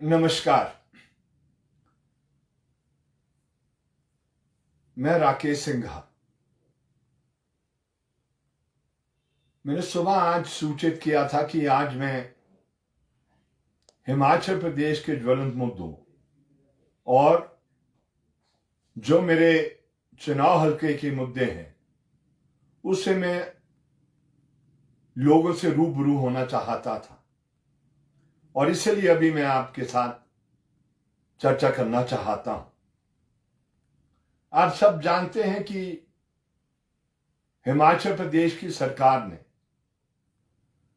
नमस्कार। मैं राकेश सिंघा। मैंने सुबह आज सूचित किया था कि आज मैं हिमाचल प्रदेश के ज्वलंत मुद्दों और जो मेरे चुनाव हलके के मुद्दे हैं उससे मैं लोगों से रूबरू होना चाहता था और इसलिए अभी मैं आपके साथ चर्चा करना चाहता हूं। आप सब जानते हैं कि हिमाचल प्रदेश की सरकार ने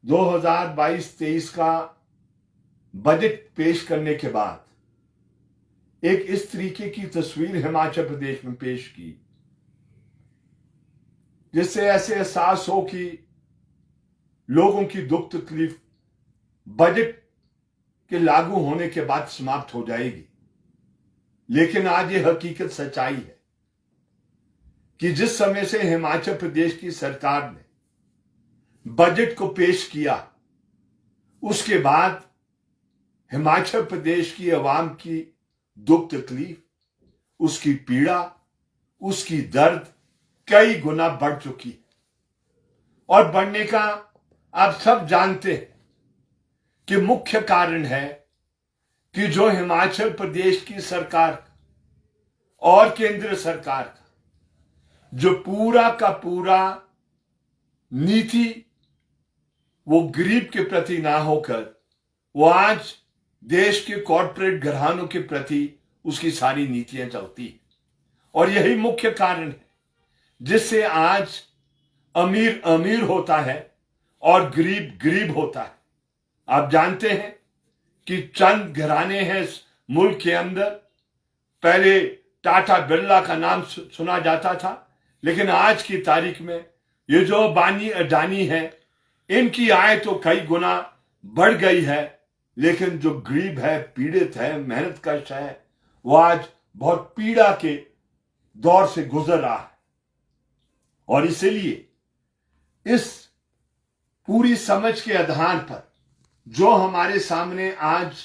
2022-23 का बजट पेश करने के बाद एक इस तरीके की तस्वीर हिमाचल प्रदेश में पेश की जिससे ऐसे एहसास हो कि लोगों की दुख तकलीफ बजट के लागू होने के बाद समाप्त हो जाएगी। लेकिन आज ये हकीकत सच्चाई है कि जिस समय से हिमाचल प्रदेश की सरकार ने बजट को पेश किया उसके बाद हिमाचल प्रदेश की आवाम की दुख तकलीफ, उसकी पीड़ा, उसकी दर्द कई गुना बढ़ चुकी है। और बढ़ने का आप सब जानते हैं कि मुख्य कारण है कि जो हिमाचल प्रदेश की सरकार और केंद्र सरकार का जो पूरा का पूरा नीति वो गरीब के प्रति ना होकर वो आज देश के कॉर्पोरेट घरानों के प्रति उसकी सारी नीतियां चलती है। और यही मुख्य कारण है जिससे आज अमीर अमीर होता है और गरीब गरीब होता है। आप जानते हैं कि चंद घराने हैं इस मुल्क के अंदर। पहले टाटा बिरला का नाम सुना जाता था, लेकिन आज की तारीख में ये जो अंबानी अडानी है इनकी आय तो कई गुना बढ़ गई है, लेकिन जो गरीब है, पीड़ित है, मेहनत कश है, वो आज बहुत पीड़ा के दौर से गुजर रहा है। और इसीलिए इस पूरी समझ के आधार पर जो हमारे सामने आज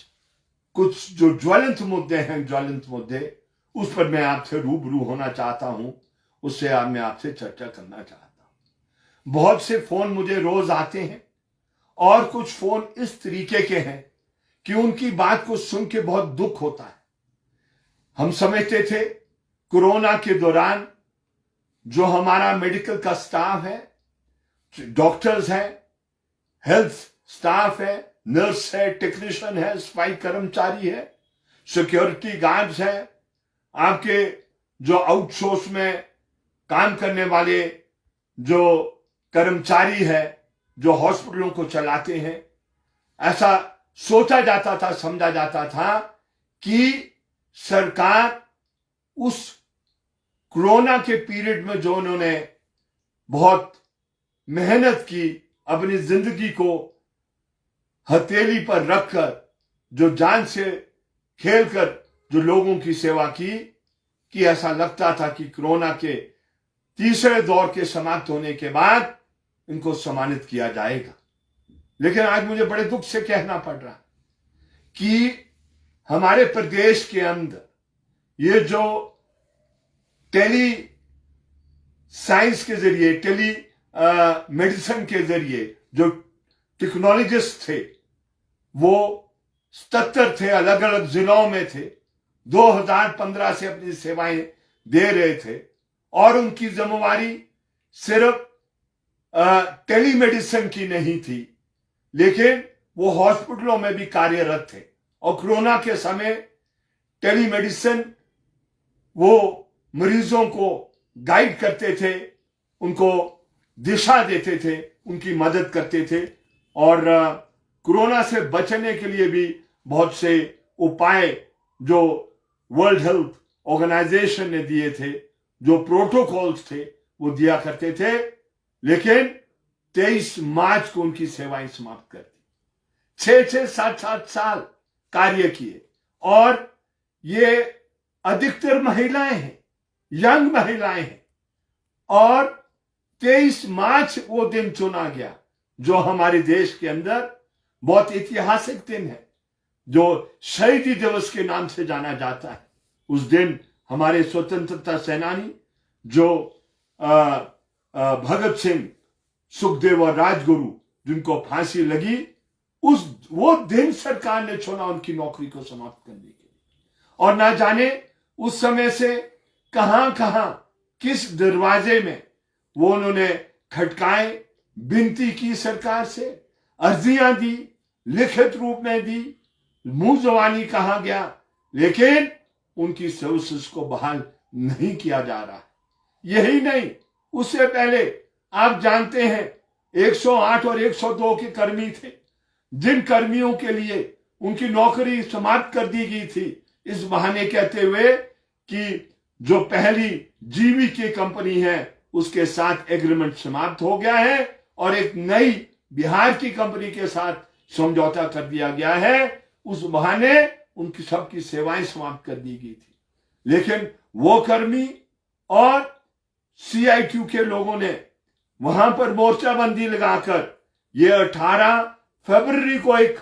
कुछ जो ज्वलंत मुद्दे उस पर मैं आपसे रूबरू होना चाहता हूं, उससे मैं आपसे चर्चा करना चाहता हूं। बहुत से फोन मुझे रोज आते हैं और कुछ फोन इस तरीके के हैं कि उनकी बात को सुन के बहुत दुख होता है। हम समझते थे कोरोना के दौरान जो हमारा मेडिकल का स्टाफ है, डॉक्टर्स हैं, हेल्थ स्टाफ है, नर्स है, टेक्नीशियन है, सफाई कर्मचारी है, सिक्योरिटी गार्ड्स है, आपके जो आउटसोर्स में काम करने वाले जो कर्मचारी है जो हॉस्पिटलों को चलाते हैं, ऐसा सोचा जाता था, समझा जाता था कि सरकार उस कोरोना के पीरियड में जो उन्होंने बहुत मेहनत की, अपनी जिंदगी को हथेली पर रखकर जो जान से खेलकर जो लोगों की सेवा की, कि ऐसा लगता था कि कोरोना के तीसरे दौर के समाप्त होने के बाद इनको सम्मानित किया जाएगा। लेकिन आज मुझे बड़े दुख से कहना पड़ रहा कि हमारे प्रदेश के अंदर ये जो टेली साइंस के जरिए, टेली मेडिसिन के जरिए जो टेक्नोलॉजिस्ट थे वो 77 थे, अलग अलग जिलों में थे, 2015 से अपनी सेवाएं दे रहे थे और उनकी जिम्मेवारी सिर्फ टेलीमेडिसिन की नहीं थी, लेकिन वो हॉस्पिटलों में भी कार्यरत थे। और कोरोना के समय टेलीमेडिसिन वो मरीजों को गाइड करते थे, उनको दिशा देते थे, उनकी मदद करते थे और कोरोना से बचने के लिए भी बहुत से उपाय जो वर्ल्ड हेल्थ ऑर्गेनाइजेशन ने दिए थे, जो प्रोटोकॉल्स थे वो दिया करते थे। लेकिन 23 मार्च को उनकी सेवाएं समाप्त कर दी। 6-6, 7-7 साल कार्य किए और ये अधिकतर महिलाएं हैं, यंग महिलाएं हैं। और 23 मार्च वो दिन चुना गया जो हमारे देश के अंदर बहुत ऐतिहासिक दिन है। जो शहीदी दिवस के नाम से जाना जाता है। उस दिन हमारे स्वतंत्रता सेनानी जो भगत सिंह, सुखदेव और राजगुरु जिनको फांसी लगी, वो दिन सरकार ने चुना उनकी नौकरी को समाप्त करने के लिए। और ना जाने उस समय से कहां कहां किस दरवाजे में वो उन्होंने खटकाए, विनती की सरकार से, अर्जियां दी, लिखित रूप में दी, मुंह जबानी कहा गया, लेकिन उनकी सर्विसेज को बहाल नहीं किया जा रहा है। यही नहीं, उससे पहले आप जानते हैं 108 और 102 के कर्मी थे, जिन कर्मियों के लिए उनकी नौकरी समाप्त कर दी गई थी, इस बहाने कहते हुए कि जो पहली जीवी की कंपनी है उसके साथ एग्रीमेंट समाप्त हो गया है और एक नई बिहार की कंपनी के साथ समझौता कर दिया गया है। उस बहाने उनकी सबकी सेवाएं समाप्त कर दी गई थी। लेकिन वो कर्मी और CIQ के लोगों ने वहां पर मोर्चाबंदी लगाकर ये 18 फरवरी को एक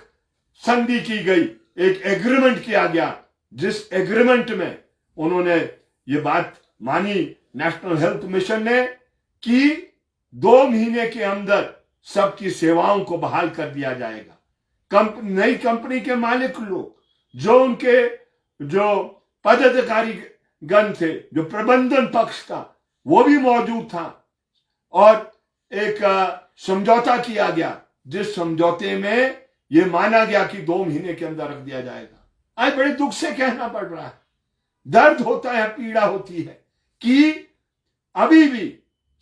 संधि की गई, एक एग्रीमेंट किया गया, जिस एग्रीमेंट में उन्होंने ये बात मानी नेशनल हेल्थ मिशन ने कि 2 महीने के अंदर सबकी सेवाओं को बहाल कर दिया जाएगा। नई कंपनी के मालिक लोग, जो उनके जो पदाधिकारी गण थे, जो प्रबंधन पक्ष था, वो भी मौजूद था और एक समझौता किया गया, जिस समझौते में यह माना गया कि 2 महीने के अंदर रख दिया जाएगा। आज बड़े दुख से कहना पड़ रहा है, दर्द होता है, पीड़ा होती है कि अभी भी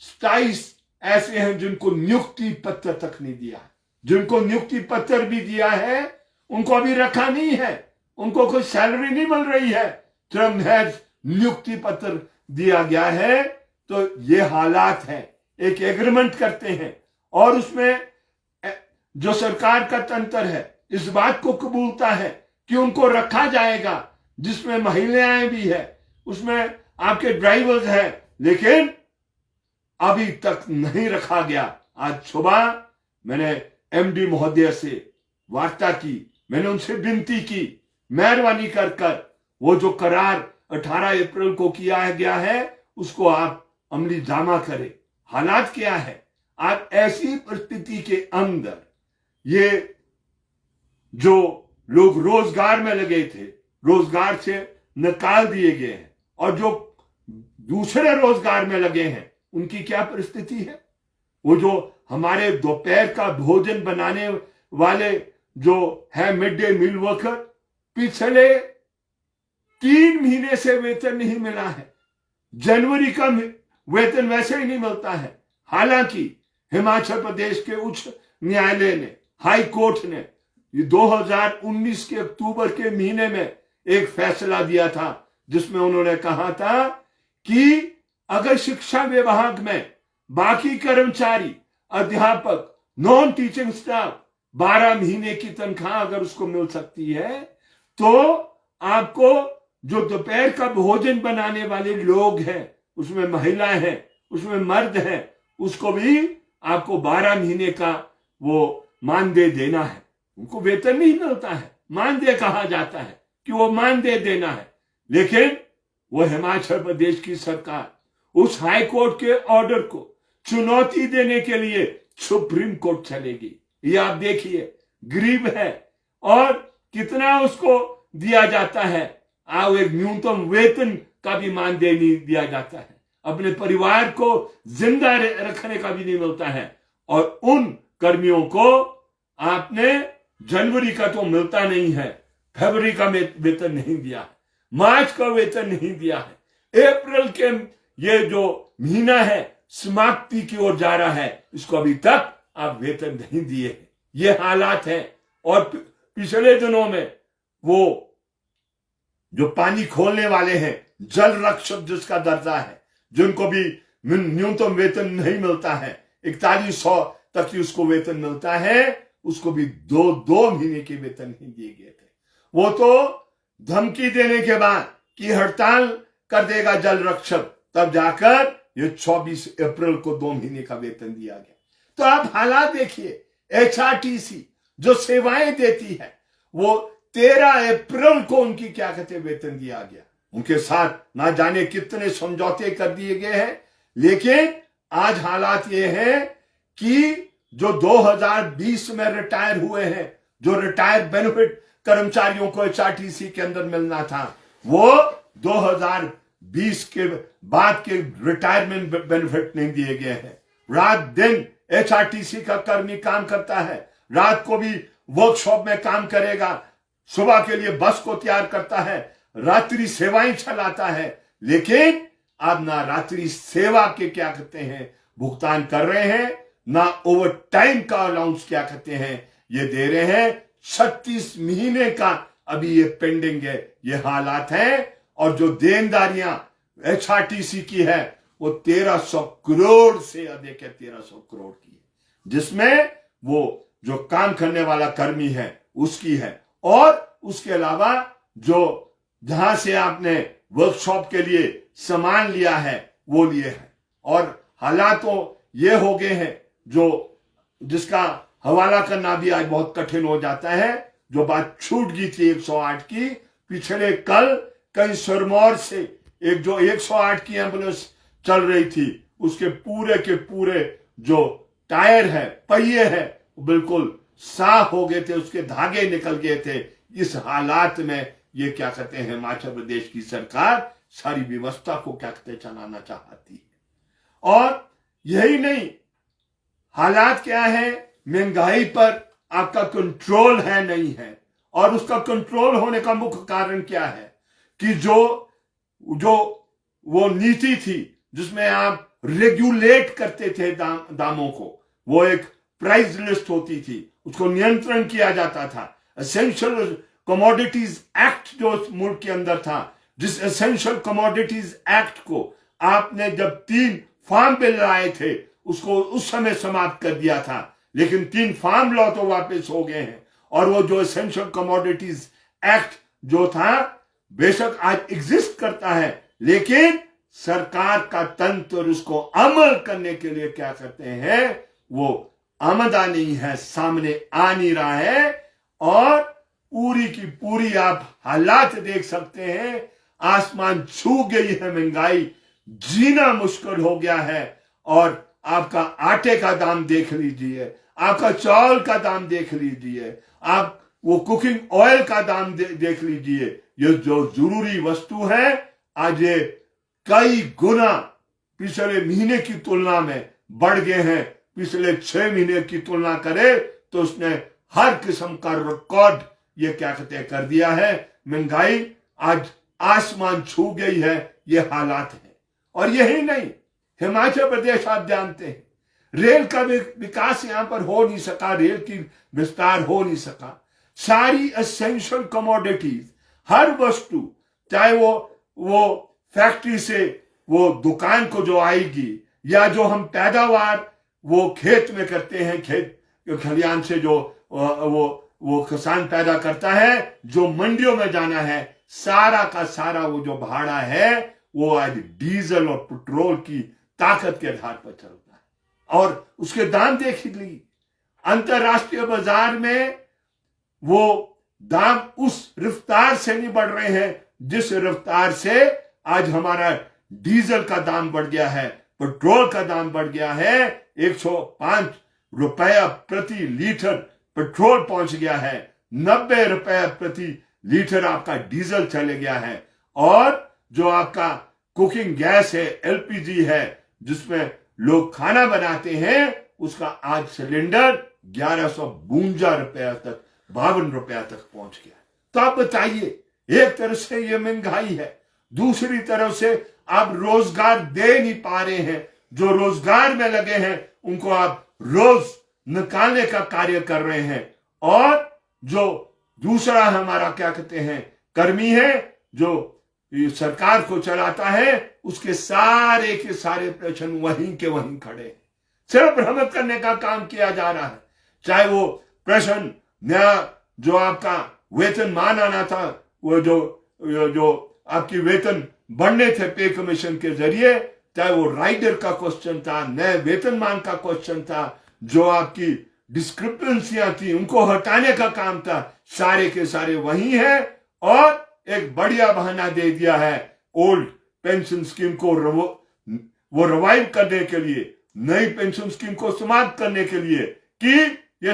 27 ऐसे हैं जिनको नियुक्ति पत्र तक नहीं दिया है। जिनको नियुक्ति पत्र भी दिया है उनको अभी रखा नहीं है, उनको कोई सैलरी नहीं मिल रही है, सिर्फ महज नियुक्ति पत्र दिया गया है। तो ये हालात है। एक एग्रीमेंट करते हैं और उसमें जो सरकार का तंत्र है इस बात को कबूलता है कि उनको रखा जाएगा, जिसमें महिलाएं भी है, उसमें आपके ड्राइवर्स हैं, लेकिन अभी तक नहीं रखा गया। आज सुबह मैंने MD महोदय से वार्ता की, मैंने उनसे विनती की, मेहरबानी कर वो जो करार 18 अप्रैल को किया गया है उसको आप अमली जामा करें। हालात क्या है, आज ऐसी परिस्थिति के अंदर ये जो लोग रोजगार में लगे थे, रोजगार से निकाल दिए गए हैं, और जो दूसरे रोजगार में लगे हैं उनकी क्या परिस्थिति है। वो जो हमारे दोपहर का भोजन बनाने वाले जो है मिड डे मील वर्कर, पिछले 3 महीने से वेतन नहीं मिला है। जनवरी का वेतन वैसे ही नहीं मिलता है। हालांकि हिमाचल प्रदेश के उच्च न्यायालय ने, हाई कोर्ट ने 2019 के अक्टूबर के महीने में एक फैसला दिया था, जिसमें उन्होंने कहा था कि अगर शिक्षा विभाग में बाकी कर्मचारी, अध्यापक, नॉन टीचिंग स्टाफ 12 महीने की तनख्वाह अगर उसको मिल सकती है, तो आपको जो दोपहर का भोजन बनाने वाले लोग हैं, उसमें महिलाएं हैं, उसमें मर्द हैं, उसको भी आपको 12 महीने का वो मानदेय देना है। उनको वेतन नहीं मिलता है, मानदेय कहा जाता है कि वो मानदेय देना है। लेकिन वो हिमाचल प्रदेश की सरकार उस हाई कोर्ट के ऑर्डर को चुनौती देने के लिए सुप्रीम कोर्ट चलेगी। ये आप देखिए, गरीब है और कितना उसको दिया जाता है, आप एक न्यूनतम वेतन का भी मानदेय नहीं दिया जाता है, अपने परिवार को जिंदा रखने का भी नहीं मिलता है। और उन कर्मियों को आपने जनवरी का तो मिलता नहीं है, फरवरी का वेतन नहीं दिया है, मार्च का वेतन नहीं दिया है, अप्रैल के ये जो महीना है समाप्ति की ओर जा रहा है, इसको अभी तक आप वेतन नहीं दिए हैं। ये हालात है। और पिछले दिनों में वो जो पानी खोलने वाले हैं, जल रक्षक जिसका दर्जा है, जिनको भी न्यूनतम वेतन नहीं मिलता है, 4100 तक ही उसको वेतन मिलता है, उसको भी 2 महीने के वेतन नहीं दिए गए थे। वो तो धमकी देने के बाद कि हड़ताल कर देगा जल रक्षक, तब जाकर ये 24 अप्रैल को 2 महीने का वेतन दिया गया। तो आप हालात देखिए, HRTC जो सेवाएं देती है वो 13 अप्रैल को उनकी क्या कहते हैं वेतन दिया गया। उनके साथ ना जाने कितने समझौते कर दिए गए हैं, लेकिन आज हालात ये हैं कि जो 2020 में रिटायर हुए हैं, जो रिटायर बेनिफिट कर्मचारियों को एचआरटीसी के अंदर मिलना था, वो 2020 के बाद के रिटायरमेंट बेनिफिट नहीं दिए गए हैं। रात दिन एचआरटीसी का कर्मी काम करता है, रात को भी वर्कशॉप में काम करेगा, सुबह के लिए बस को तैयार करता है, रात्रि सेवाएं चलाता है, लेकिन अब ना रात्रि सेवा के क्या कहते हैं भुगतान कर रहे हैं, ना ओवर टाइम का अलाउंस क्या कहते हैं ये दे रहे हैं। 36 महीने का अभी ये पेंडिंग है, ये हालात हैं। और जो देनदारियां एचआरटीसी की है वो 1300 करोड़ से अधिक है, 1300 करोड़ की है, जिसमें वो जो काम करने वाला कर्मी है उसकी है, और उसके अलावा जो जहां से आपने वर्कशॉप के लिए सामान लिया है वो लिए है। और हालात तो ये हो गए हैं जो जिसका हवाला करना भी आज बहुत कठिन हो जाता है। जो बात छूट गई थी 108 की, पिछले कल कहीं सिरमौर से एक जो 108 की एम्बुलेंस चल रही थी, उसके पूरे के पूरे जो टायर है, पहिए है, बिल्कुल साफ हो गए थे, उसके धागे निकल गए थे। इस हालात में ये क्या कहते हैं हिमाचल प्रदेश की सरकार सारी व्यवस्था को क्या कहते चलाना चाहती है। और यही नहीं, हालात क्या है, महंगाई पर आपका कंट्रोल है नहीं है। और उसका कंट्रोल होने का मुख्य कारण क्या है कि जो वो नीति थी जिसमें आप रेगुलेट करते थे दामों को, वो एक प्राइस लिस्ट होती थी, उसको नियंत्रण किया जाता था। एसेंशियल कमोडिटीज एक्ट जो उस मुल्क के अंदर था, जिस एसेंशियल कमोडिटीज एक्ट को आपने जब 3 फार्म बिल लाए थे उसको उस समय समाप्त कर दिया था, लेकिन 3 फार्म लॉ तो वापस हो गए हैं। और वो जो एसेंशियल कमोडिटीज एक्ट जो था बेशक आज एग्जिस्ट करता है, लेकिन सरकार का तंत्र उसको अमल करने के लिए क्या करते हैं, वो आमदा नहीं है, सामने आ नहीं रहा है। और पूरी की पूरी आप हालात देख सकते हैं, आसमान छू गई है महंगाई, जीना मुश्किल हो गया है। और आपका आटे का दाम देख लीजिए, आपका चावल का दाम देख लीजिए, आप वो कुकिंग ऑयल का दाम देख लीजिए। ये जो जरूरी वस्तु है आज ये कई गुना पिछले महीने की तुलना में बढ़ गए हैं। पिछले 6 महीने की तुलना करे तो उसने हर किस्म का रिकॉर्ड ये क्या कहते हैं कर दिया है। महंगाई आज आसमान छू गई है, ये हालात है। और यही नहीं, हिमाचल प्रदेश आप जानते हैं रेल का विकास यहां पर हो नहीं सका, रेल की विस्तार हो नहीं सका। सारी एसेंशियल कमोडिटीज, हर वस्तु, चाहे वो फैक्ट्री से वो दुकान को जो आएगी, या जो हम पैदावार वो खेत में करते हैं, खेत खलियान से जो वो किसान पैदा करता है, जो मंडियों में जाना है, सारा का सारा वो जो भाड़ा है वो आज डीजल और पेट्रोल की ताकत के आधार पर चलता है। और उसके दाम देख ली, अंतरराष्ट्रीय बाजार में वो दाम उस रफ्तार से नहीं बढ़ रहे हैं जिस रफ्तार से आज हमारा डीजल का दाम बढ़ गया है, पेट्रोल का दाम बढ़ गया है। 105 रुपया प्रति लीटर पेट्रोल पहुंच गया है, 90 रुपया प्रति लीटर आपका डीजल चले गया है। और जो आपका कुकिंग गैस है, एलपीजी है, जिसमें लोग खाना बनाते हैं, उसका आज सिलेंडर 1152 रुपया तक, 52 रुपया तक पहुंच गया। तो आप बताइए, एक तरफ से ये महंगाई है, दूसरी तरफ से आप रोजगार दे नहीं पा रहे हैं। जो रोजगार में लगे हैं उनको आप रोज निकालने का कार्य कर रहे हैं। और जो दूसरा हमारा क्या कहते हैं कर्मी है जो सरकार को चलाता है, उसके सारे के सारे प्रश्न वहीं के वहीं खड़े हैं, सिर्फ भ्रमित करने का काम किया जा रहा है। चाहे वो प्रश्न नया जो आपका वेतनमान आना था, वो जो आपकी वेतन बढ़ने थे पे कमीशन के जरिए, चाहे वो राइडर का क्वेश्चन था, नए वेतनमान का क्वेश्चन था, जो आपकी डिस्क्रिपेंसियां थी उनको हटाने का काम था, सारे के सारे वही है। और एक बढ़िया बहाना दे दिया है ओल्ड पेंशन स्कीम को वो रिवाइव करने के लिए, नई पेंशन स्कीम को समाप्त करने के लिए, कि ये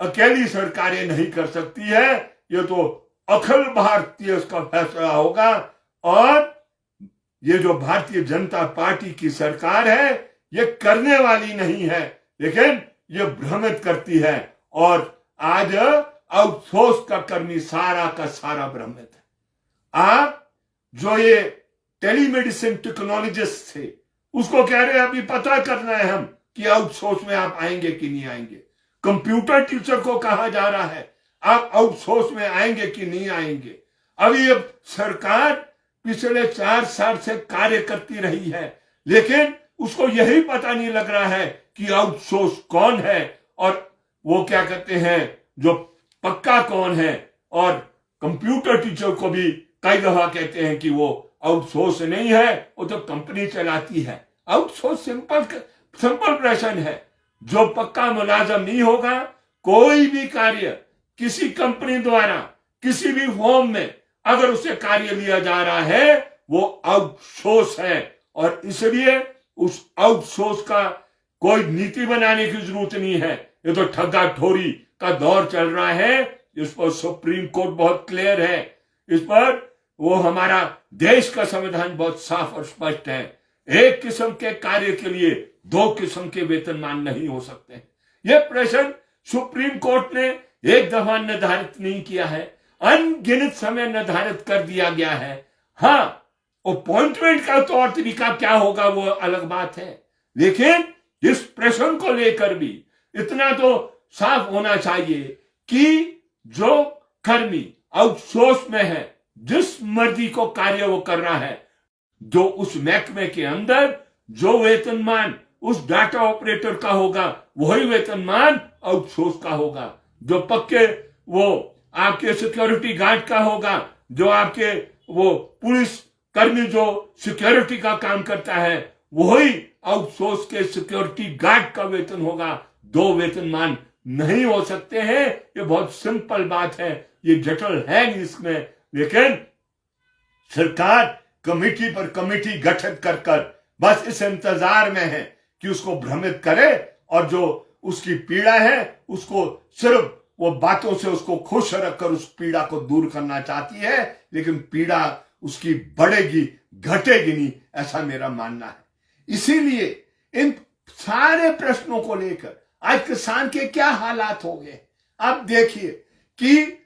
अकेली सरकारें नहीं कर सकती है, ये तो अखिल भारतीय उसका फैसला होगा। और ये जो भारतीय जनता पार्टी की सरकार है ये करने वाली नहीं है, लेकिन ये भ्रमित करती है। और आज आउटसोर्स का कर्मी सारा का सारा भ्रमित है। आप जो ये टेलीमेडिसिन टेक्नोलॉजिस्ट थे उसको कह रहे हैं अभी पता करना है हम कि आउटसोर्स में आप आएंगे कि नहीं आएंगे। कंप्यूटर टीचर को कहा जा रहा है आप आउटसोर्स में आएंगे कि नहीं आएंगे। अभी अब सरकार पिछले 4 साल से कार्य करती रही है, लेकिन उसको यही पता नहीं लग रहा है कि आउटसोर्स कौन है और वो क्या कहते हैं जो पक्का कौन है। और कंप्यूटर टीचर को भी कई दफा कहते हैं कि वो आउटसोर्स नहीं है, वो तो कंपनी चलाती है। आउटसोर्स सिंपल प्रश्न है, जो पक्का मुलाजम नहीं होगा, कोई भी कार्य किसी कंपनी द्वारा किसी भी फॉर्म में अगर उसे कार्य लिया जा रहा है वो आउटसोर्स है। और इसलिए उस आउटसोर्स का कोई नीति बनाने की जरूरत नहीं है, ये तो ठगा ठोरी का दौर चल रहा है। इस पर सुप्रीम कोर्ट बहुत क्लियर है, इस पर वो हमारा देश का संविधान बहुत साफ और स्पष्ट है। एक किस्म के कार्य के लिए 2 किस्म के वेतनमान नहीं हो सकते। यह प्रश्न सुप्रीम कोर्ट ने एक दफा निर्धारित नहीं किया है, अनगिनत समय निर्धारित कर दिया गया है। हाँ, अपॉइंटमेंट का तौर तरीका क्या होगा वो अलग बात है, लेकिन इस प्रश्न को लेकर भी इतना तो साफ होना चाहिए कि जो कर्मी आउटसोर्स में है, जिस मर्जी को कार्य वो कर रहा है, जो उस महकमे के अंदर जो वेतनमान उस डाटा ऑपरेटर का होगा वही वेतनमान आउटसोर्स का होगा। जो पक्के वो आपके सिक्योरिटी गार्ड का होगा, जो आपके वो पुलिस कर्मी जो सिक्योरिटी का काम करता है वही आउटसोर्स के सिक्योरिटी गार्ड का वेतन होगा। 2 वेतनमान नहीं हो सकते हैं। ये बहुत सिंपल बात है, ये जटिल है नहीं इसमें, लेकिन सरकार कमेटी पर कमेटी गठित कर कर बस इस इंतजार में है कि उसको भ्रमित करे और जो उसकी पीड़ा है उसको सिर्फ वो बातों से उसको खुश रखकर उस पीड़ा को दूर करना चाहती है, लेकिन पीड़ा उसकी बढ़ेगी घटेगी नहीं, ऐसा मेरा मानना है। इसीलिए इन सारे प्रश्नों को लेकर आज किसान के क्या हालात हो गए। आप देखिए कि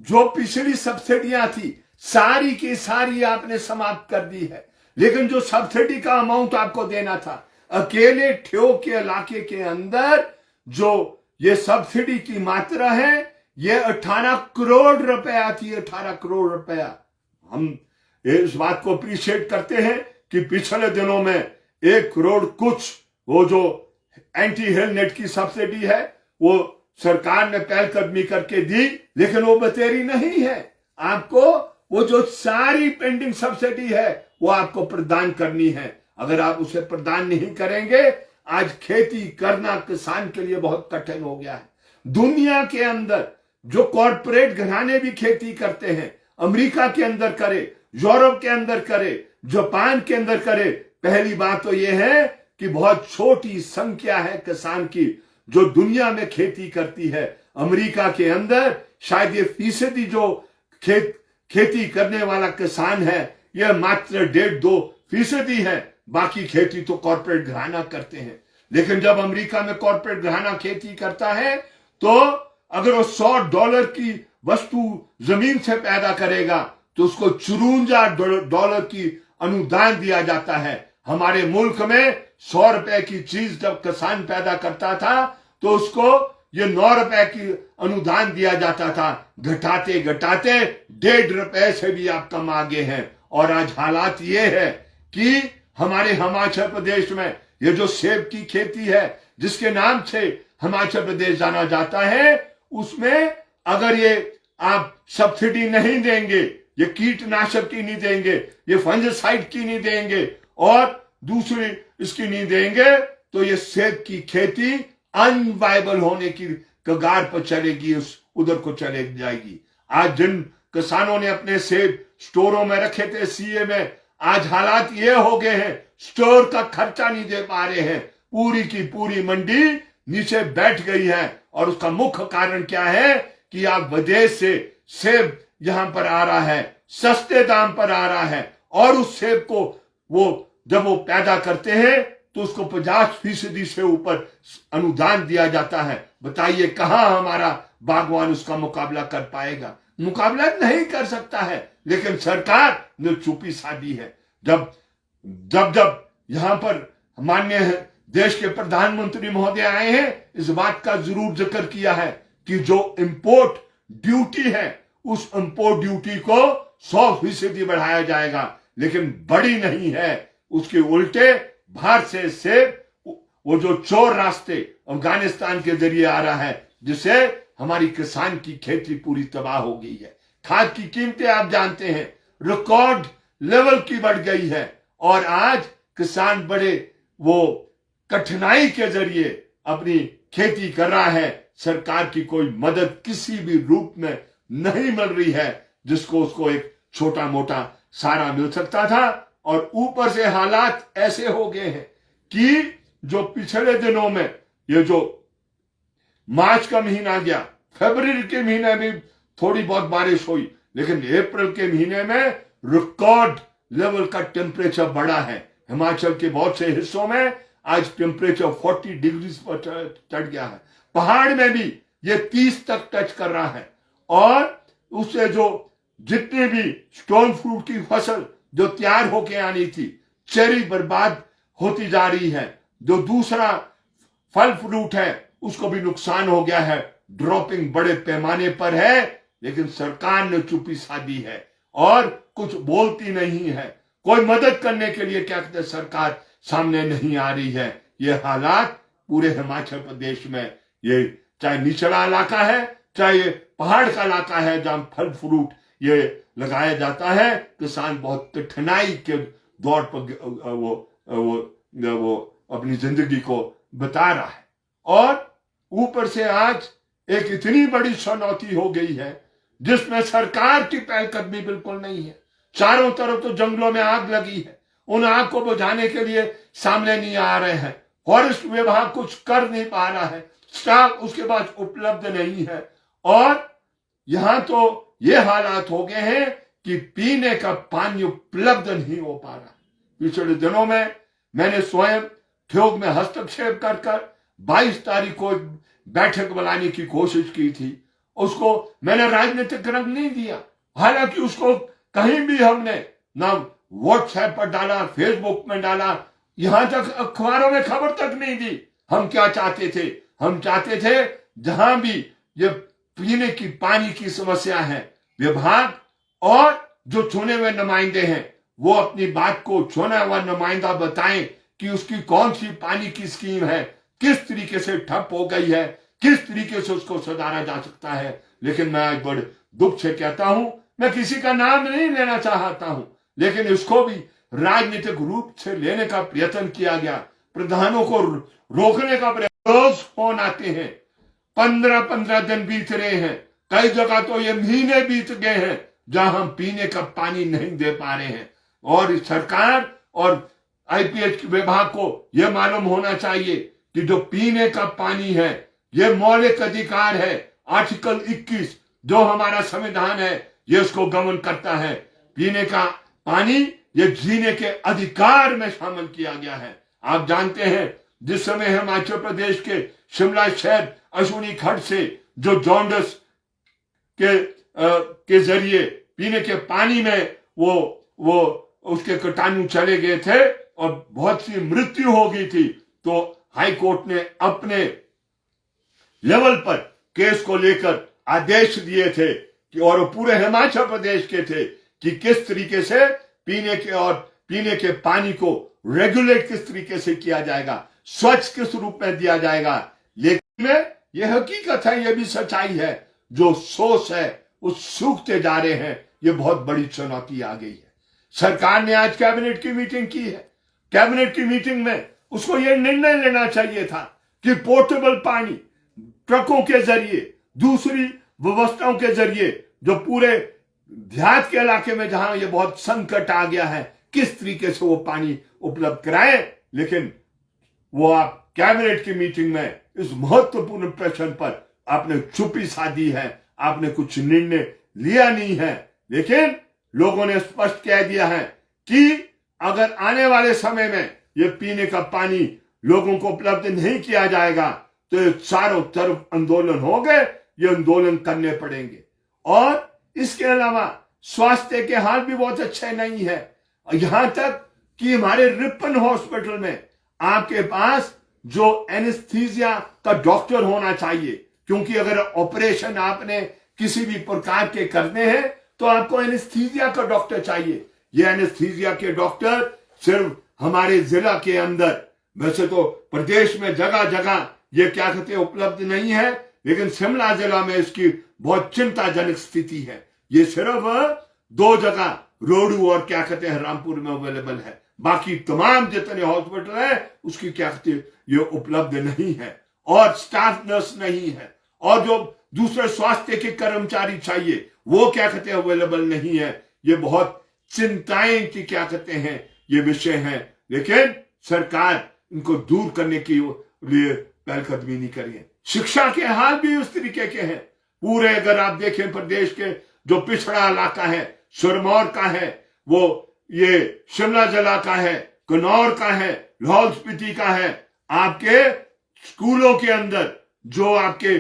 जो पिछली सब्सिडियां थी सारी की सारी आपने समाप्त कर दी है, लेकिन जो सब्सिडी का अमाउंट आपको देना था, अकेले ठेव के इलाके के अंदर जो ये सब्सिडी की मात्रा है ये 18 करोड़ रुपया थी। 18 करोड़ रुपया। हम इस बात को अप्रिशिएट करते हैं कि पिछले दिनों में 1 करोड़ कुछ वो जो एंटी हेल नेट की सब्सिडी है वो सरकार ने पहलकदमी करके दी, लेकिन वो बतेरी नहीं है। आपको वो जो सारी पेंडिंग सब्सिडी है वो आपको प्रदान करनी है। अगर आप उसे प्रदान नहीं करेंगे, आज खेती करना किसान के लिए बहुत कठिन हो गया है। दुनिया के अंदर जो कॉरपोरेट घराने भी खेती करते हैं, अमेरिका के अंदर करे, यूरोप के अंदर करे, जापान के अंदर करे, पहली बात तो यह है कि बहुत छोटी संख्या है किसान की जो दुनिया में खेती करती है। अमेरिका के अंदर शायद ये फीसदी जो खेती करने वाला किसान है यह मात्र 1.5-2% है, बाकी खेती तो कॉर्पोरेट घराना करते हैं। लेकिन जब अमेरिका में कॉर्पोरेट घराना खेती करता है तो अगर वो $100 की वस्तु जमीन से पैदा करेगा तो उसको $54 की अनुदान दिया जाता है। हमारे मुल्क में 100 रुपए की चीज जब किसान पैदा करता था तो उसको ये 9 रुपए की अनुदान दिया जाता था। घटाते घटाते 1.5 रुपए से भी आप कम आगे हैं। और आज हालात ये है कि हमारे हिमाचल प्रदेश में ये जो सेब की खेती है जिसके नाम से हिमाचल प्रदेश जाना जाता है, उसमें अगर ये आप सब्सिडी नहीं देंगे, ये कीटनाशक की नहीं देंगे, ये फंजिसाइड की नहीं देंगे और दूसरी इसकी नहीं देंगे, तो ये सेब की खेती अनवायबल होने की कगार पर चलेगी, उस उधर को चले जाएगी। आज जिन किसानों ने अपने सेब स्टोरों में रखे थे सीए में, आज हालात ये हो गए हैं स्टोर का खर्चा नहीं दे पा रहे हैं। पूरी की पूरी मंडी नीचे बैठ गई है और उसका मुख्य कारण क्या है कि आप विदेश से सेब यहां पर आ रहा है, सस्ते दाम पर आ रहा है, और उस सेब को जब वो पैदा करते हैं तो उसको 50% से ऊपर अनुदान दिया जाता है। बताइए कहां हमारा बागवान उसका मुकाबला कर पाएगा? मुकाबला नहीं कर सकता है। लेकिन सरकार ने चुप्पी साधी है। जब जब जब यहां पर माननीय देश के प्रधानमंत्री महोदय आए हैं, इस बात का जरूर जिक्र किया है कि जो इंपोर्ट ड्यूटी है उस इंपोर्ट ड्यूटी को 100% बढ़ाया जाएगा, लेकिन बड़ी नहीं है। उसके उल्टे बाहर से सेब वो जो चोर रास्ते अफगानिस्तान के जरिए आ रहा है, जिससे हमारी किसान की खेती पूरी तबाह हो गई है। खाद की कीमतें आप जानते हैं रिकॉर्ड लेवल की बढ़ गई है, और आज किसान बड़े वो कठिनाई के जरिए अपनी खेती कर रहा है। सरकार की कोई मदद किसी भी रूप में नहीं मिल रही है जिसको उसको एक छोटा मोटा सारा मिल सकता था। और ऊपर से हालात ऐसे हो गए हैं कि जो पिछले दिनों में ये जो मार्च का महीना गया, फरवरी के महीने में थोड़ी बहुत बारिश हुई, लेकिन अप्रैल के महीने में रिकॉर्ड लेवल का टेम्परेचर बढ़ा है। हिमाचल के बहुत से हिस्सों में आज टेम्परेचर 40 डिग्री पर चढ़ गया है। पहाड़ में भी ये 30 तक टच कर रहा है। और उससे जो जितनी भी स्टोन फ्रूट की फसल जो तैयार होके आनी थी, चेरी बर्बाद होती जा रही है। जो दूसरा फल फ्रूट है उसको भी नुकसान हो गया है, ड्रॉपिंग बड़े पैमाने पर है। लेकिन सरकार ने चुप्पी साधी है और कुछ बोलती नहीं है। कोई मदद करने के लिए क्या कहते सरकार सामने नहीं आ रही है। ये हालात पूरे हिमाचल प्रदेश में, ये चाहे निचला इलाका है चाहे ये पहाड़ का इलाका है जहां फल फ्रूट ये लगाया जाता है, किसान बहुत कठिनाई के दौर पर वो अपनी जिंदगी को बता रहा है। और ऊपर से आज एक इतनी बड़ी चुनौती हो गई है जिसमें सरकार की पहलकदमी बिल्कुल नहीं है। चारों तरफ तो जंगलों में आग लगी है, उन आग को बुझाने के लिए सामने नहीं आ रहे हैं। फॉरेस्ट विभाग कुछ कर नहीं पा रहा है, स्टाफ उसके पास उपलब्ध नहीं है। और यहां तो ये हालात हो गए हैं कि पीने का पानी उपलब्ध नहीं हो पा रहा। पिछले दिनों में मैंने स्वयं ठियोग में हस्तक्षेप कर 22 तारीख को बैठक बुलाने की कोशिश की थी। उसको मैंने राजनीतिक रंग नहीं दिया, हालांकि उसको कहीं भी हमने ना व्हाट्सएप पर डाला, फेसबुक में डाला, यहां तक अखबारों में खबर तक नहीं दी। हम क्या चाहते थे? हम चाहते थे जहां भी ये पीने की पानी की समस्या है, विभाग और जो चुने हुए नुमाइंदे हैं वो अपनी बात को चुना हुआ नुमाइंदा बताएं कि उसकी कौन सी पानी की स्कीम है, किस तरीके से ठप हो गई है, किस तरीके से उसको सुधारा जा सकता है। लेकिन मैं आज बड़े दुख से कहता हूं, मैं किसी का नाम नहीं लेना चाहता हूं, लेकिन इसको भी राजनीतिक रूप से लेने का प्रयत्न किया गया, प्रधानों को रोकने का प्रयास। रोज फोन आते हैं, 15-15 दिन बीत रहे हैं, कई जगह तो ये महीने बीत गए हैं जहां हम पीने का पानी नहीं दे पा रहे हैं। और सरकार और आईपीएच विभाग को यह मालूम होना चाहिए कि जो पीने का पानी है यह मौलिक अधिकार है। आर्टिकल 21 जो हमारा संविधान है ये उसको गमन करता है। पीने का पानी ये जीने के अधिकार में शामिल किया गया है। आप जानते हैं जिस समय हिमाचल प्रदेश के शिमला शहर अश्विनी खड्ड से जो जॉन्डस के जरिए पीने के पानी में वो उसके कीटाणु चले गए थे और बहुत सी मृत्यु हो गई थी, तो हाई कोर्ट ने अपने लेवल पर केस को लेकर आदेश दिए थे कि और पूरे हिमाचल प्रदेश के थे कि किस तरीके से पीने के पानी को रेगुलेट किस तरीके से किया जाएगा, स्वच्छ किस रूप में दिया जाएगा। लेकिन यह हकीकत है, यह भी सच्चाई है, जो सोच है उस सूखते जा रहे हैं। यह बहुत बड़ी चुनौती आ गई है। सरकार ने आज कैबिनेट की मीटिंग की है। कैबिनेट की मीटिंग में उसको यह निर्णय लेना चाहिए था कि पोर्टेबल पानी ट्रकों के जरिए, दूसरी व्यवस्थाओं के जरिए जो पूरे देहात के इलाके में जहां ये बहुत संकट आ गया है, किस तरीके से वो पानी उपलब्ध कराए। लेकिन वो आप कैबिनेट की मीटिंग में इस महत्वपूर्ण प्रश्न पर आपने चुप्पी साधी है, आपने कुछ निर्णय लिया नहीं है। लेकिन लोगों ने स्पष्ट कह दिया है कि अगर आने वाले समय में ये पीने का पानी लोगों को उपलब्ध नहीं किया जाएगा तो ये चारों तरफ आंदोलन हो गए, ये आंदोलन करने पड़ेंगे। और इसके अलावा स्वास्थ्य के हाल भी बहुत अच्छे नहीं है। यहां तक कि हमारे रिपन हॉस्पिटल में आपके पास जो एनेस्थीसिया का डॉक्टर होना चाहिए, क्योंकि अगर ऑपरेशन आपने किसी भी प्रकार के करने हैं तो आपको एनेस्थीसिया का डॉक्टर चाहिए। ये एनेस्थीसिया के डॉक्टर सिर्फ हमारे जिला के अंदर, वैसे तो प्रदेश में जगह जगह ये क्या कहते हैं उपलब्ध नहीं है, लेकिन शिमला जिला में इसकी बहुत चिंताजनक स्थिति है। ये सिर्फ 2 जगह रोडू और क्या कहते हैं रामपुर में अवेलेबल है, बाकी तमाम जितने हॉस्पिटल है उसकी क्या कहते हैं ये उपलब्ध नहीं है, और स्टाफ नर्स नहीं है, और जो दूसरे स्वास्थ्य के कर्मचारी चाहिए वो क्या कहते हैं अवेलेबल नहीं है। ये बहुत चिंताएं की क्या कहते हैं ये विषय है, लेकिन सरकार इनको दूर करने के लिए पहलकदमी नहीं करी है। शिक्षा के हाल भी उस तरीके के हैं। पूरे अगर आप देखें प्रदेश के जो पिछड़ा इलाका है, सिरमौर का है, वो ये शिमला जिला का है, कन्नौर का है, लाहौल स्पीति का है, आपके स्कूलों के अंदर जो आपके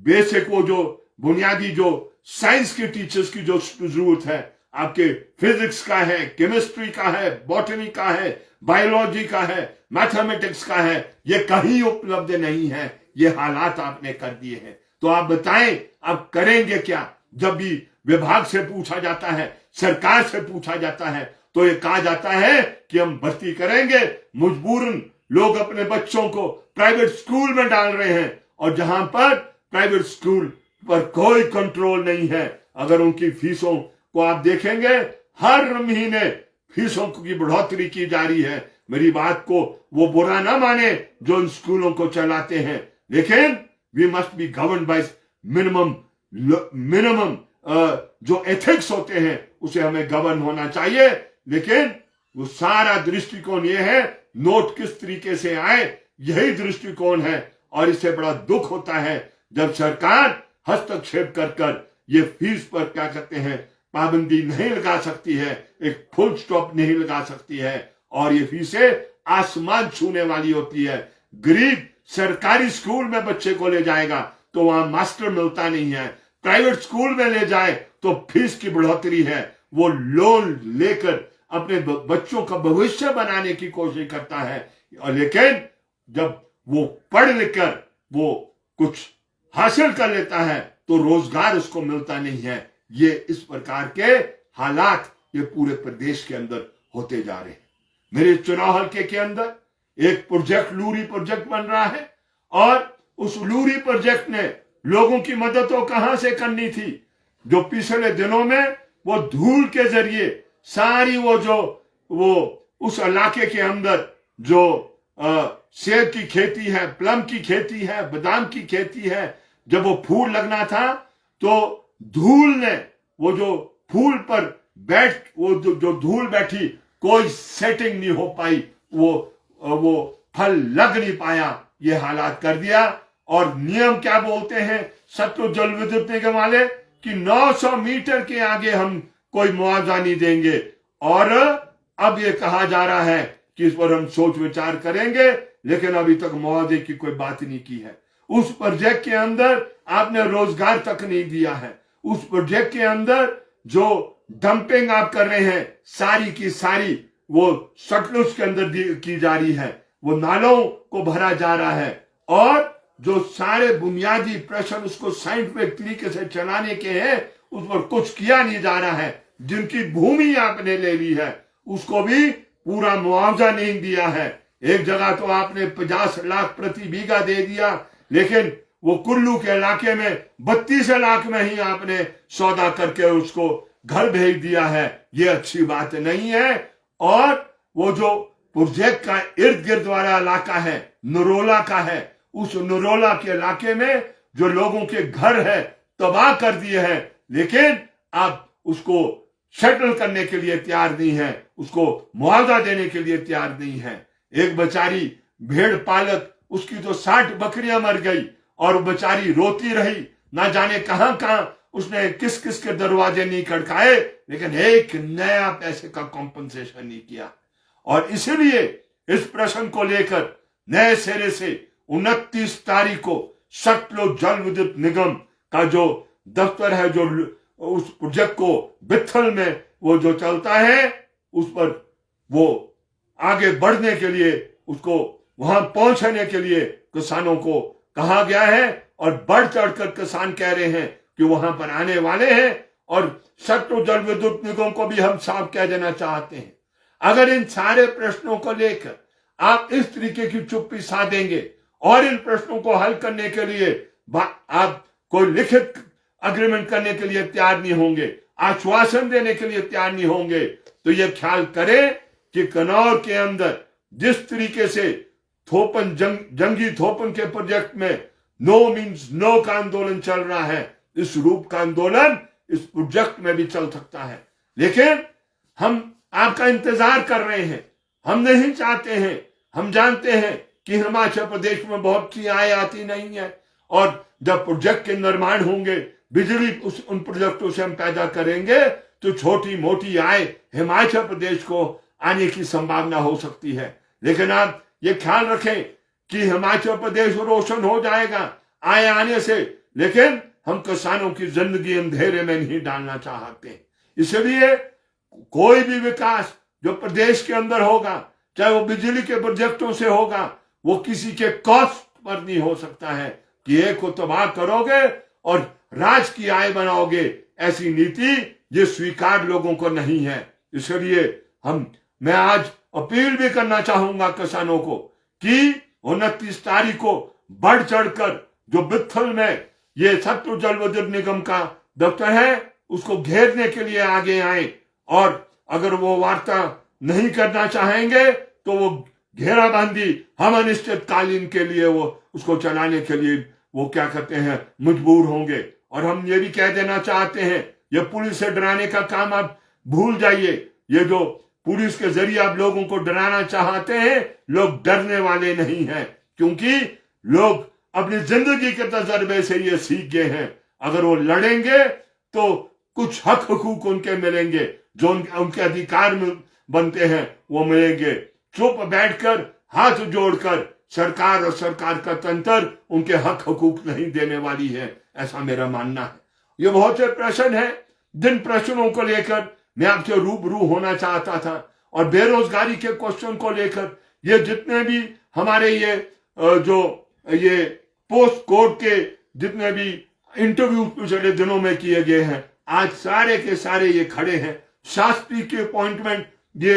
बेसिक वो जो बुनियादी जो साइंस के टीचर्स की जो जरूरत है, आपके फिजिक्स का है, केमिस्ट्री का है, बॉटनी का है, बायोलॉजी का है, मैथमेटिक्स का है, ये कहीं उपलब्ध नहीं है। ये हालात आपने कर दिए हैं। तो आप बताएं आप करेंगे क्या? जब भी विभाग से पूछा जाता है, सरकार से पूछा जाता है, तो ये कहा जाता है कि हम भर्ती करेंगे। मजबूरन लोग अपने बच्चों को प्राइवेट स्कूल में डाल रहे हैं, और जहां पर प्राइवेट स्कूल पर कोई कंट्रोल नहीं है। अगर उनकी फीसों को आप देखेंगे, हर महीने फीसों की बढ़ोतरी की जा रही है। मेरी बात को वो बुरा ना माने जो इन स्कूलों को चलाते हैं, लेकिन we must be govern by minimum जो एथिक्स होते हैं उसे हमें गवर्न होना चाहिए। लेकिन वो सारा दृष्टिकोण ये है, नोट किस तरीके से आए यही दृष्टिकोण है। और इससे बड़ा दुख होता है जब सरकार हस्तक्षेप कर कर ये फीस पर क्या कहते हैं पाबंदी नहीं लगा सकती है, एक फुल स्टॉप नहीं लगा सकती है, और ये फीसें आसमान छूने वाली होती है। गरीब सरकारी स्कूल में बच्चे को ले जाएगा तो वहां मास्टर मिलता नहीं है, प्राइवेट स्कूल में ले जाए तो फीस की बढ़ोतरी है, वो लोन लेकर अपने बच्चों का भविष्य बनाने की कोशिश करता है। और लेकिन जब वो पढ़ लिख कर वो कुछ हासिल कर लेता है तो रोजगार उसको मिलता नहीं है। ये इस प्रकार के हालात ये पूरे प्रदेश के अंदर होते जा रहे हैं। मेरे चुनाव हल्के के अंदर एक प्रोजेक्ट लूरी प्रोजेक्ट बन रहा है, और उस लूरी प्रोजेक्ट ने लोगों की मदद तो कहां से करनी थी। जो पिछले दिनों में वो धूल के जरिए सारी वो उस इलाके के अंदर जो सेब की खेती है, प्लम की खेती है, बादाम की खेती है, जब वो फूल लगना था तो धूल ने वो जो फूल पर वो जो धूल बैठी, कोई सेटिंग नहीं हो पाई, वो फल लग नहीं पाया, ये हालात कर दिया। और नियम क्या बोलते हैं सतलुज जल विद्युत निगम वाले कि 900 मीटर के आगे हम कोई मुआवजा नहीं देंगे, और अब ये कहा जा रहा है कि इस पर हम सोच विचार करेंगे, लेकिन अभी तक मुआवजे की कोई बात नहीं की है। उस प्रोजेक्ट के अंदर आपने रोजगार तक नहीं दिया है। उस प्रोजेक्ट के अंदर जो डंपिंग आप कर रहे हैं सारी की सारी वो सतलुज के अंदर की जा रही है, वो नालों को भरा जा रहा है, और जो सारे बुनियादी प्रश्न उसको साइंटिफिक तरीके से चलाने के हैं उस पर कुछ किया नहीं जा रहा है। जिनकी भूमि आपने ले ली है उसको भी पूरा मुआवजा नहीं दिया है। एक जगह तो आपने 50 लाख प्रति बीघा दे दिया, लेकिन वो कुल्लू के इलाके में 32 लाख में ही आपने सौदा करके उसको घर भेज दिया है। ये अच्छी बात नहीं है। और वो जो प्रोजेक्ट का इर्द गिर्द वाला इलाका है, नरोला का है, उस नरोला के इलाके में जो लोगों के घर है तबाह कर दिए हैं, लेकिन आप उसको सेटल करने के लिए तैयार नहीं है, उसको मुआवजा देने के लिए तैयार नहीं है। एक बेचारी भेड़ पालक, उसकी तो 60 बकरियां मर गई और वो बेचारी रोती रही, ना जाने कहां कहां उसने किस किस के दरवाजे नहीं खड़काए, लेकिन एक नया पैसे का कॉम्पनसेशन नहीं किया। और इसीलिए इस प्रश्न को लेकर नए सिरे से 29 तारीख को सतलुज जल विद्युत निगम का जो दफ्तर है, जो उस प्रोजेक्ट को बिथल में वो जो चलता है, उस पर वो आगे बढ़ने के लिए, उसको वहां पहुंचने के लिए किसानों को कहा गया है। और बढ़ चढ़कर किसान कह रहे हैं कि वहां पर आने वाले हैं। और सतलुज जल विद्युत निगम को भी हम साफ कह देना चाहते हैं, अगर इन सारे प्रश्नों को लेकर आप इस तरीके की चुप्पी साधेंगे और इन प्रश्नों को हल करने के लिए आप कोई लिखित अग्रीमेंट करने के लिए तैयार नहीं होंगे, आश्वासन देने के लिए तैयार नहीं होंगे, तो यह ख्याल करें कि कनौर के अंदर जिस तरीके से थोपन जंगी थोपन के प्रोजेक्ट में नो मीन्स नो का आंदोलन चल रहा है, इस रूप का आंदोलन इस प्रोजेक्ट में भी चल सकता है। लेकिन हम आपका इंतजार कर रहे हैं, हम नहीं चाहते हैं, हम जानते हैं कि हिमाचल प्रदेश में बहुत सी आय आती नहीं है, और जब प्रोजेक्ट के निर्माण होंगे, बिजली उन प्रोजेक्टों से हम पैदा करेंगे, तो छोटी मोटी आय हिमाचल प्रदेश को आने की संभावना हो सकती है। लेकिन आप ये ख्याल रखें कि हिमाचल प्रदेश रोशन हो जाएगा आय आने से, लेकिन हम किसानों की जिंदगी अंधेरे में नहीं डालना चाहते। इसलिए कोई भी विकास जो प्रदेश के अंदर होगा, चाहे वो बिजली के प्रोजेक्टों से होगा, वो किसी के कॉस्ट पर नहीं हो सकता है कि एक को तबाह करोगे और राज की आय बनाओगे। ऐसी नीति ये स्वीकार लोगों को नहीं है। इसलिए मैं आज अपील भी करना चाहूंगा किसानों को कि 29 तारीख को बढ़ चढ़कर जो बिथल में ये सतलुज जल विद्युत निगम का दफ्तर है, उसको घेरने के लिए आगे आए। और अगर वो वार्ता नहीं करना चाहेंगे तो वो घेराबंदी हम अनिश्चितकालीन के लिए वो उसको चलाने के लिए वो क्या करते हैं, मजबूर होंगे। और हम ये भी कह देना चाहते हैं, ये पुलिस से डराने का काम आप भूल जाइए। ये जो पुलिस के जरिए आप लोगों को डराना चाहते हैं, लोग डरने वाले नहीं हैं, क्योंकि लोग अपनी जिंदगी के तजर्बे से ये सीख गए हैं, अगर वो लड़ेंगे तो कुछ हक हुकूक उनके मिलेंगे, जो उनके अधिकार में बनते हैं वो मिलेंगे। चुप बैठकर हाथ जोड़कर सरकार और सरकार का तंत्र उनके हक हुकूक नहीं देने वाली है, ऐसा मेरा मानना है। ये बहुत से प्रश्न हैं, जिन प्रश्नों को लेकर मैं आपसे रूबरू होना चाहता था। और बेरोजगारी के क्वेश्चन को लेकर ये जितने भी हमारे ये पोस्ट कोर्ट के जितने भी इंटरव्यू पिछले दिनों में किए गए हैं, आज सारे के सारे ये खड़े हैं। शास्त्री की अपॉइंटमेंट ये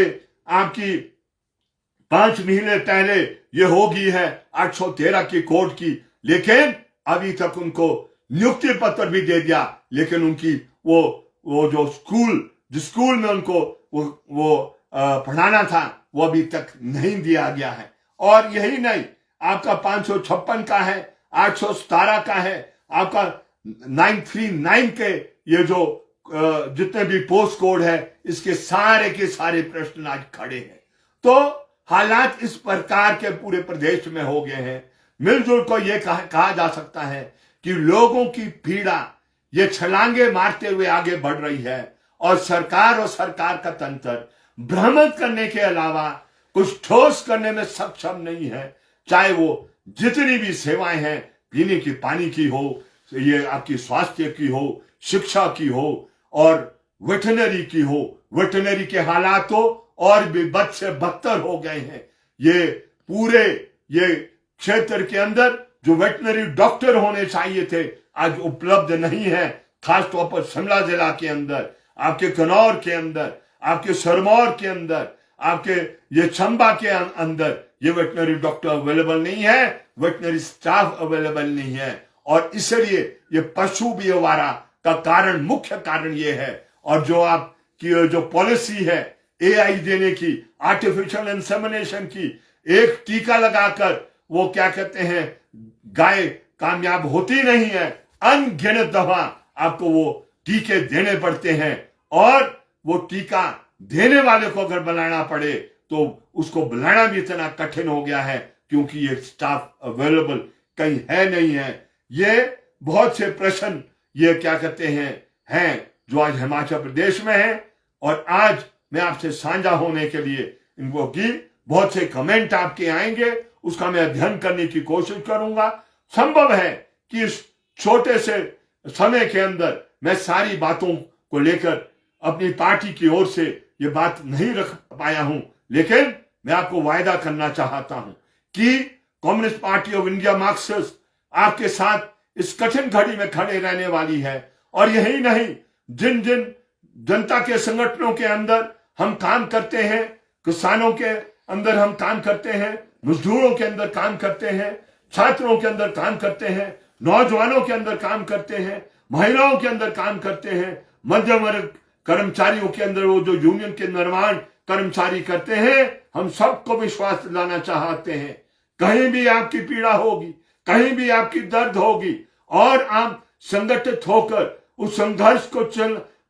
आपकी 5 महीने पहले ये होगी है 813 की कोर्ट की, लेकिन अभी तक उनको नियुक्ति पत्र भी दे दिया, लेकिन उनकी वो जो जिस स्कूल में उनको वो पढ़ाना था वो अभी तक नहीं दिया गया है। और यही नहीं, आपका 556 का है, 817 का है, आपका 939 के ये जो जितने भी पोस्ट कोड है, इसके सारे के सारे प्रश्न आज खड़े हैं। तो हालात इस प्रकार के पूरे प्रदेश में हो गए हैं। मिलजुल को यह कहा जा सकता है कि लोगों की पीड़ा ये छलांगे मारते हुए आगे बढ़ रही है, और सरकार का तंत्र भ्रमित करने के अलावा कुछ ठोस करने में सक्षम नहीं है। चाहे वो जितनी भी सेवाएं हैं, पीने की पानी की हो, ये आपकी स्वास्थ्य की हो, शिक्षा की हो, और वेटनरी की हो। वेटनरी के हालात तो और भी बद से बदतर हो गए हैं। ये पूरे ये क्षेत्र के अंदर जो वेटनरी डॉक्टर होने चाहिए थे, आज उपलब्ध नहीं है। खासतौर पर शिमला जिला के अंदर, आपके कनौर के अंदर, आपके सिरमौर के अंदर, आपके ये चंबा के अंदर ये वेटनरी डॉक्टर अवेलेबल नहीं है, वेटनरी स्टाफ अवेलेबल नहीं है। और इसलिए ये पशु बीमारी का कारण, मुख्य कारण ये है। और जो आपकी जो पॉलिसी है एआई देने की, आर्टिफिशियल इंसेमिनेशन की, एक टीका लगाकर वो क्या कहते हैं, गाय कामयाब होती नहीं है। अनगिनत दफा आपको वो टीके देने पड़ते हैं, और वो टीका देने वाले को अगर बुलाना पड़े तो उसको बुलाना भी इतना कठिन हो गया है, क्योंकि ये स्टाफ अवेलेबल कहीं है नहीं है। ये बहुत से प्रश्न ये क्या कहते हैं जो आज हिमाचल प्रदेश में है, और आज मैं आपसे साझा होने के लिए इनको की, बहुत से कमेंट आपके आएंगे, उसका मैं अध्ययन करने की कोशिश करूंगा। संभव है कि इस छोटे से समय के अंदर मैं सारी बातों को लेकर अपनी पार्टी की ओर से ये बात नहीं रख पाया हूं, लेकिन मैं आपको वायदा करना चाहता हूं कि communist party of India Marxist आपके साथ इस कठिन घड़ी में खड़े रहने वाली है। और यही नहीं, जिन जिन जनता के संगठनों के अंदर हम काम करते हैं, किसानों के अंदर हम काम करते हैं, मजदूरों के अंदर काम करते हैं, छात्रों के अंदर काम करते हैं, नौजवानों के अंदर काम करते हैं, महिलाओं के अंदर काम करते हैं, मध्यम वर्ग कर्मचारियों के अंदर वो जो यूनियन के निर्माण कर्मचारी करते हैं, हम सबको विश्वास दिलाना चाहते हैं, कहीं भी आपकी पीड़ा होगी, कहीं भी आपकी दर्द होगी, और आप संगठित होकर उस संघर्ष को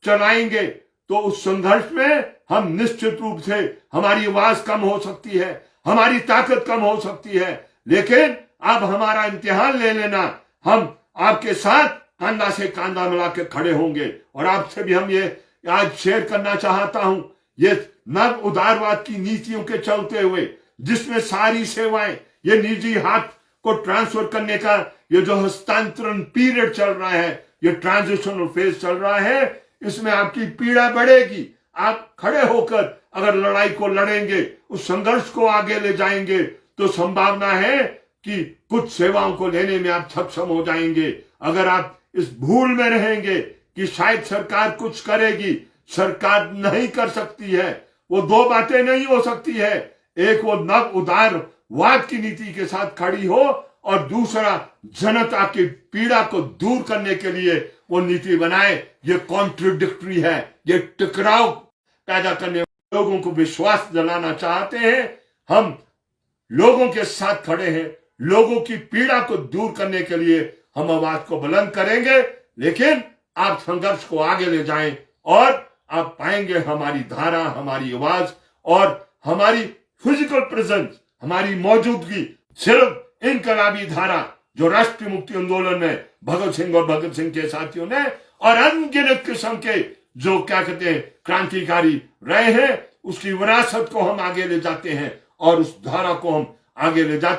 चलाएंगे, तो उस संघर्ष में हम निश्चित रूप से, हमारी आवाज कम हो सकती है, हमारी ताकत कम हो सकती है, लेकिन आप हमारा इम्तिहान ले लेना, हम आपके साथ कांधा से कांधा मिला के खड़े होंगे। और आपसे भी हम ये आज शेयर करना चाहता हूं, ये नव उदारवाद की नीतियों के चलते हुए, जिसमें सारी सेवाएं ये निजी हाथ को ट्रांसफर करने का ये जो हस्तांतरण पीरियड चल रहा है, ये ट्रांजिशनल फेज चल रहा है, इसमें आपकी पीड़ा बढ़ेगी। आप खड़े होकर अगर लड़ाई को लड़ेंगे, उस संघर्ष को आगे ले जाएंगे, तो संभावना है कि कुछ सेवाओं को लेने में आप सक्षम हो जाएंगे। अगर आप इस भूल में रहेंगे कि शायद सरकार कुछ करेगी, सरकार नहीं कर सकती है, वो दो बातें नहीं हो सकती है, एक वो नव उदारवाद की नीति के साथ खड़ी हो, और दूसरा जनता की पीड़ा को दूर करने के लिए वो नीति बनाए। ये कॉन्ट्रडिक्टरी है, ये टकराव पैदा करने वाले लोगों को विश्वास दिलाना चाहते हैं। हम लोगों के साथ खड़े हैं, लोगों की पीड़ा को दूर करने के लिए हम आवाज को बुलंद करेंगे, लेकिन आप संघर्ष को आगे ले जाएं, और आप पाएंगे हमारी धारा, हमारी आवाज और हमारी फिजिकल प्रेजेंस, हमारी मौजूदगी सिर्फ इनकलाबी धारा जो राष्ट्रीय मुक्ति आंदोलन में भगत सिंह और भगत सिंह के साथियों ने और अनगिनत किस्म के जो क्या कहते हैं क्रांतिकारी रहे हैं, उसकी विरासत को हम आगे ले जाते हैं और उस धारा को हम आगे ले जाते हैं।